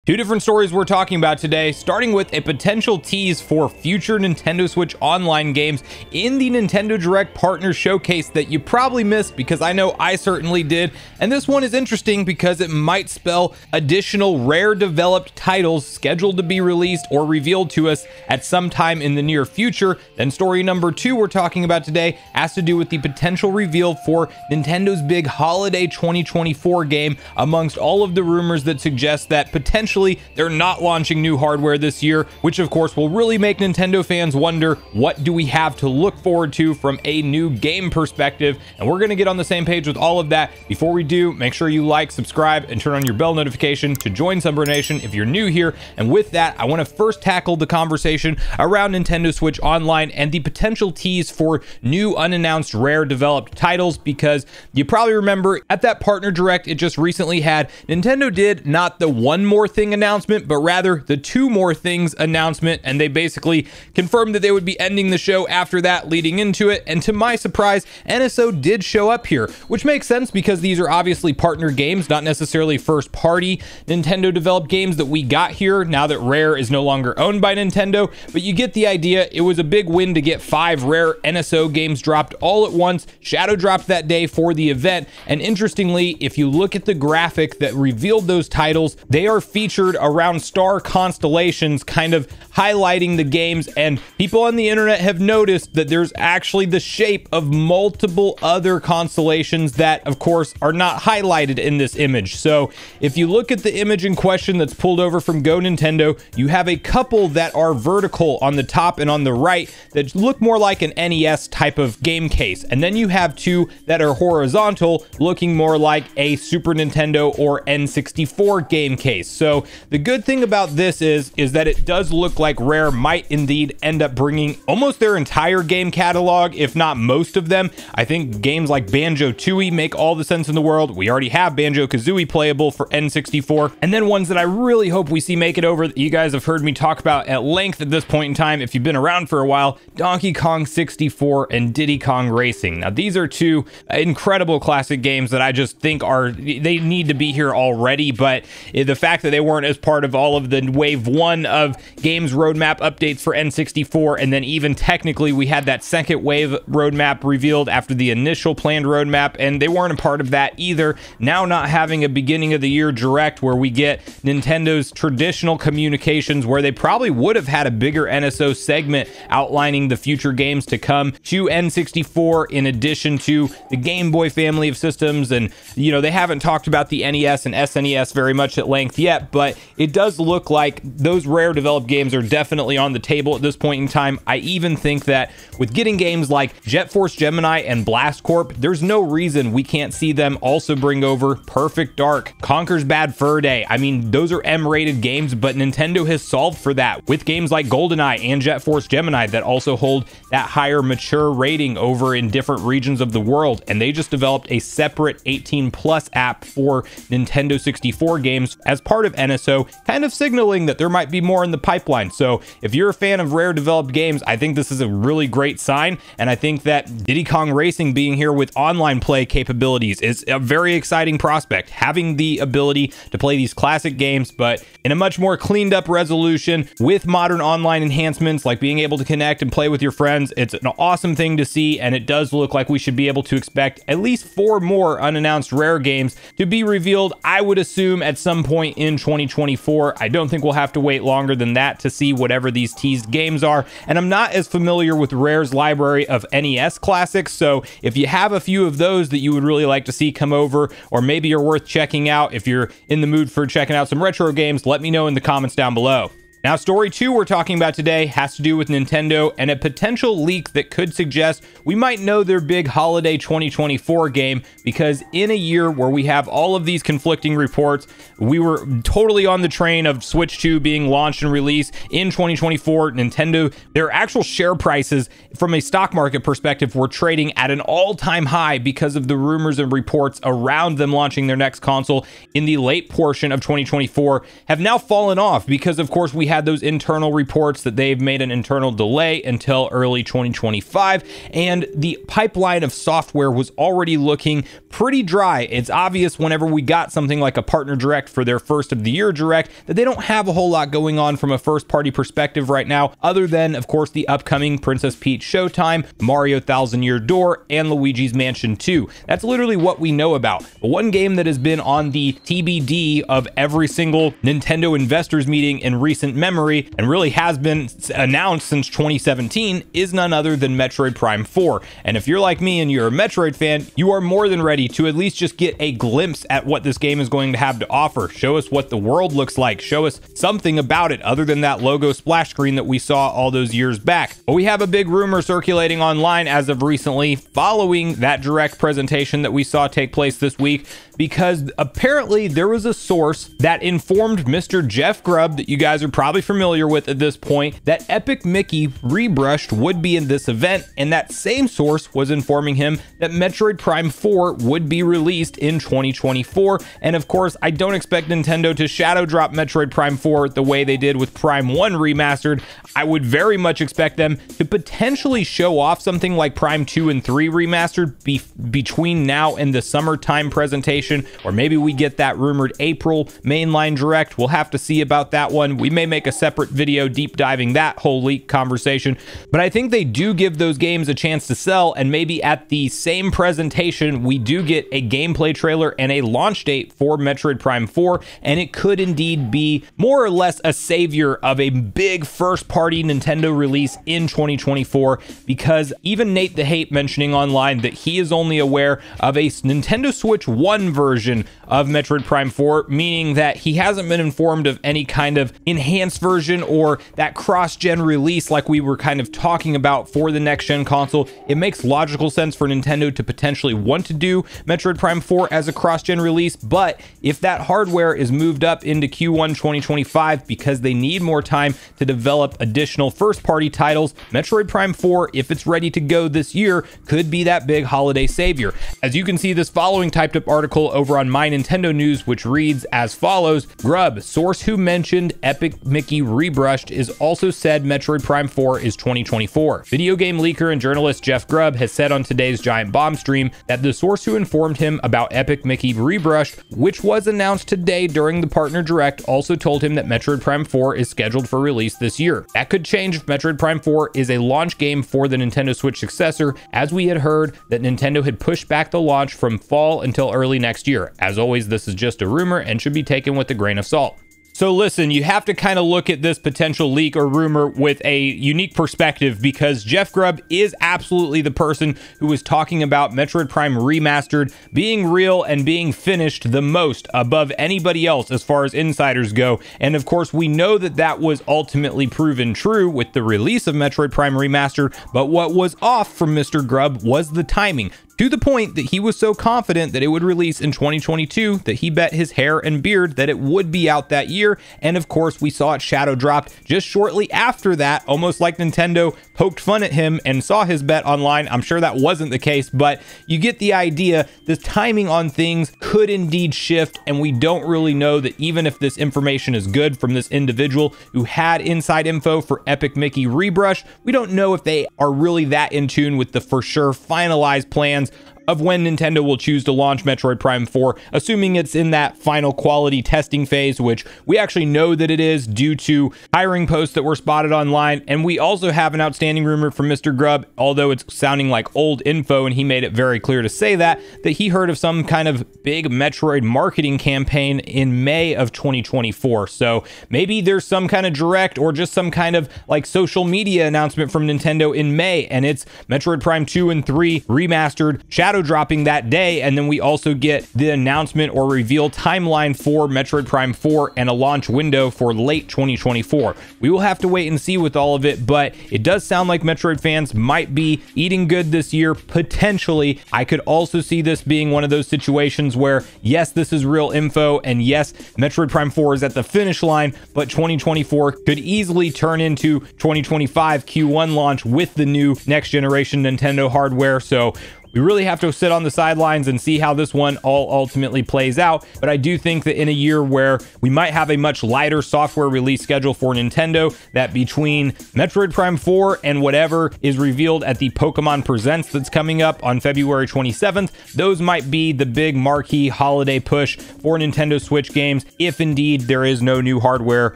Two different stories we're talking about today, starting with a potential tease for future Nintendo Switch Online games in the Nintendo Direct Partner Showcase that you probably missed, because I know I certainly did. And this one is interesting because it might spell additional Rare developed titles scheduled to be released or revealed to us at some time in the near future. Then story number two we're talking about today has to do with the potential reveal for Nintendo's big holiday 2024 game, amongst all of the rumors that suggest that potentially they're not launching new hardware this year, which of course will really make Nintendo fans wonder, what do we have to look forward to from a new game perspective? And we're going to get on the same page with all of that. Before we do, make sure you like, subscribe, and turn on your bell notification to join Sunbro Nation if you're new here. And with that, I want to first tackle the conversation around Nintendo Switch Online and the potential tease for new unannounced Rare developed titles, because you probably remember at that Partner Direct it just recently had, Nintendo did not the one more thing announcement, but rather the two more things announcement, and they basically confirmed that they would be ending the show after that, leading into it. And to my surprise, NSO did show up here, which makes sense because these are obviously partner games, not necessarily first party Nintendo developed games that we got here now that Rare is no longer owned by Nintendo. But you get the idea. It was a big win to get 5 Rare NSO games dropped all at once. Shadow dropped that day for the event, and interestingly, if you look at the graphic that revealed those titles, they are featured around star constellations, kind of highlighting the games. And people on the internet have noticed that there's actually the shape of multiple other constellations that of course are not highlighted in this image. So if you look at the image in question that's pulled over from Go Nintendo, you have a couple that are vertical on the top and on the right that look more like an NES type of game case, and then you have 2 that are horizontal, looking more like a Super Nintendo or N64 game case. So the good thing about this is that it does look like Rare might indeed end up bringing almost their entire game catalog, if not most of them. I think games like Banjo-Tooie make all the sense in the world. We already have Banjo-Kazooie playable for N64. And then ones that I really hope we see make it over, that you guys have heard me talk about at length at this point in time, if you've been around for a while, Donkey Kong 64 and Diddy Kong Racing. Now, these are 2 incredible classic games that I just think they need to be here already, but the fact that they weren't as part of all of the wave 1 of games roadmap updates for N64, and then even technically we had that second wave roadmap revealed after the initial planned roadmap, and they weren't a part of that either. Now not having a beginning of the year direct where we get Nintendo's traditional communications, where they probably would have had a bigger NSO segment outlining the future games to come to N64, in addition to the Game Boy family of systems. And you know, they haven't talked about the NES and SNES very much at length yet, but it does look like those Rare developed games are definitely on the table at this point in time. I even think that with getting games like Jet Force Gemini and Blast Corp, there's no reason we can't see them also bring over Perfect Dark, Conker's Bad Fur Day. I mean, those are M-rated games, but Nintendo has solved for that with games like GoldenEye and Jet Force Gemini that also hold that higher mature rating over in different regions of the world. And they just developed a separate 18+ app for Nintendo 64 games as part of NSO, kind of signaling that there might be more in the pipeline. So if you're a fan of Rare developed games, I think this is a really great sign. And I think that Diddy Kong Racing being here with online play capabilities is a very exciting prospect. Having the ability to play these classic games, but in a much more cleaned up resolution with modern online enhancements like being able to connect and play with your friends, it's an awesome thing to see. And it does look like we should be able to expect at least 4 more unannounced Rare games to be revealed, I would assume, at some point in 2024. I don't think we'll have to wait longer than that to see whatever these teased games are. And I'm not as familiar with Rare's library of NES classics, so if you have a few of those that you would really like to see come over, or maybe you're worth checking out if you're in the mood for checking out some retro games, let me know in the comments down below. Now, story 2 we're talking about today has to do with Nintendo and a potential leak that could suggest we might know their big holiday 2024 game, because in a year where we have all of these conflicting reports, we were totally on the train of Switch 2 being launched and released in 2024. Nintendo, their actual share prices from a stock market perspective were trading at an all-time high because of the rumors and reports around them launching their next console in the late portion of 2024, have now fallen off because, of course, we had had those internal reports that they've made an internal delay until early 2025, and the pipeline of software was already looking pretty dry. It's obvious whenever we got something like a partner direct for their first of the year direct that they don't have a whole lot going on from a first party perspective right now, other than of course the upcoming Princess Peach Showtime, Mario Thousand Year Door, and Luigi's Mansion 2. That's literally what we know about. But one game that has been on the TBD of every single Nintendo investors meeting in recent memory, and really has been announced since 2017, is none other than Metroid Prime 4. And if you're like me and you're a Metroid fan, you are more than ready to at least just get a glimpse at what this game is going to have to offer. Show us what the world looks like. Show us something about it other than that logo splash screen that we saw all those years back. But we have a big rumor circulating online as of recently following that direct presentation that we saw take place this week, because apparently there was a source that informed Mr. Jeff Grubb, that you guys are probably familiar with at this point, that Epic Mickey Rebrushed would be in this event, and that same source was informing him that Metroid Prime 4 would be released in 2024. And of course, I don't expect Nintendo to shadow drop Metroid Prime 4 the way they did with Prime 1 Remastered. I would very much expect them to potentially show off something like Prime 2 and 3 Remastered between now and the summertime presentation, or maybe we get that rumored April mainline direct. We'll have to see about that one. We may make a separate video deep diving that whole leak conversation, but I think they do give those games a chance to sell, and maybe at the same presentation we do get a gameplay trailer and a launch date for Metroid Prime 4, and it could indeed be more or less a savior of a big first party Nintendo release in 2024, because even Nate the Hate mentioning online that he is only aware of a Nintendo Switch 1 version of Metroid Prime 4, meaning that he hasn't been informed of any kind of enhanced version or that cross-gen release like we were kind of talking about for the next-gen console. It makes logical sense for Nintendo to potentially want to do Metroid Prime 4 as a cross-gen release, but if that hardware is moved up into Q1 2025 because they need more time to develop additional first-party titles, Metroid Prime 4, if it's ready to go this year, could be that big holiday savior. As you can see, this following typed up article over on My Nintendo News, which reads as follows: Grubb, source who mentioned Epic Mickey Rebrushed, is also said Metroid Prime 4 is 2024. Video game leaker and journalist Jeff Grubb has said on today's Giant Bomb stream that the source who informed him about Epic Mickey Rebrushed, which was announced today during the partner direct, also told him that Metroid Prime 4 is scheduled for release this year. That could change if Metroid Prime 4 is a launch game for the Nintendo Switch successor, as we had heard that Nintendo had pushed back the launch from fall until early next year. As always, this is just a rumor and should be taken with a grain of salt. So listen, you have to kind of look at this potential leak or rumor with a unique perspective, because Jeff Grubb is absolutely the person who was talking about Metroid Prime Remastered being real and being finished the most above anybody else as far as insiders go. And of course, we know that that was ultimately proven true with the release of Metroid Prime Remastered, but what was off from Mr. Grubb was the timing. To the point that he was so confident that it would release in 2022 that he bet his hair and beard that it would be out that year. And of course, we saw it shadow dropped just shortly after that, almost like Nintendo poked fun at him and saw his bet online. I'm sure that wasn't the case, but you get the idea. The timing on things could indeed shift, and we don't really know that even if this information is good from this individual who had inside info for Epic Mickey Rebrush, we don't know if they are really that in tune with the for sure finalized plans of when Nintendo will choose to launch Metroid Prime 4, assuming it's in that final quality testing phase, which we actually know that it is due to hiring posts that were spotted online. And we also have an outstanding rumor from Mr. Grubb, although it's sounding like old info, and he made it very clear to say that he heard of some kind of big Metroid marketing campaign in May of 2024. So maybe there's some kind of direct or just some kind of like social media announcement from Nintendo in May, and it's Metroid Prime 2 and 3 remastered, shadow dropping that day, and then we also get the announcement or reveal timeline for Metroid Prime 4 and a launch window for late 2024. We will have to wait and see with all of it, but it does sound like Metroid fans might be eating good this year, potentially. I could also see this being one of those situations where, yes, this is real info, and yes, Metroid Prime 4 is at the finish line, but 2024 could easily turn into 2025 Q1 launch with the new next generation Nintendo hardware. So we really have to sit on the sidelines and see how this one all ultimately plays out. But I do think that in a year where we might have a much lighter software release schedule for Nintendo, that between Metroid Prime 4 and whatever is revealed at the Pokemon Presents that's coming up on February 27th, those might be the big marquee holiday push for Nintendo Switch games, if indeed there is no new hardware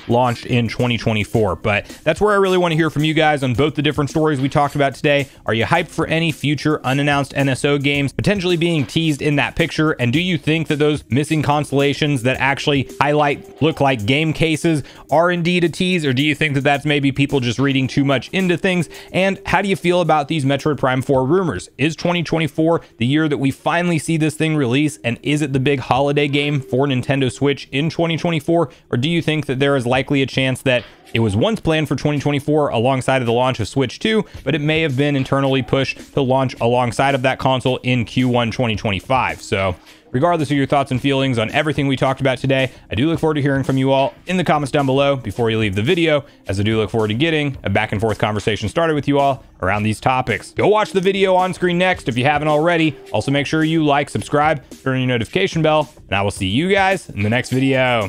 launched in 2024. But that's where I really want to hear from you guys on both the different stories we talked about today. Are you hyped for any future unannounced NSO games potentially being teased in that picture? And do you think that those missing constellations that actually look like game cases are indeed a tease, or do you think that that's maybe people just reading too much into things? And how do you feel about these Metroid Prime 4 rumors? Is 2024 the year that we finally see this thing release, and is it the big holiday game for Nintendo Switch in 2024? Or do you think that there is likely a chance that it was once planned for 2024 alongside of the launch of Switch 2, but it may have been internally pushed to launch alongside of that console in Q1 2025? So regardless of your thoughts and feelings on everything we talked about today, I do look forward to hearing from you all in the comments down below before you leave the video, as I do look forward to getting a back and forth conversation started with you all around these topics. Go watch the video on screen next if you haven't already. Also make sure you like, subscribe, turn on your notification bell, and I will see you guys in the next video.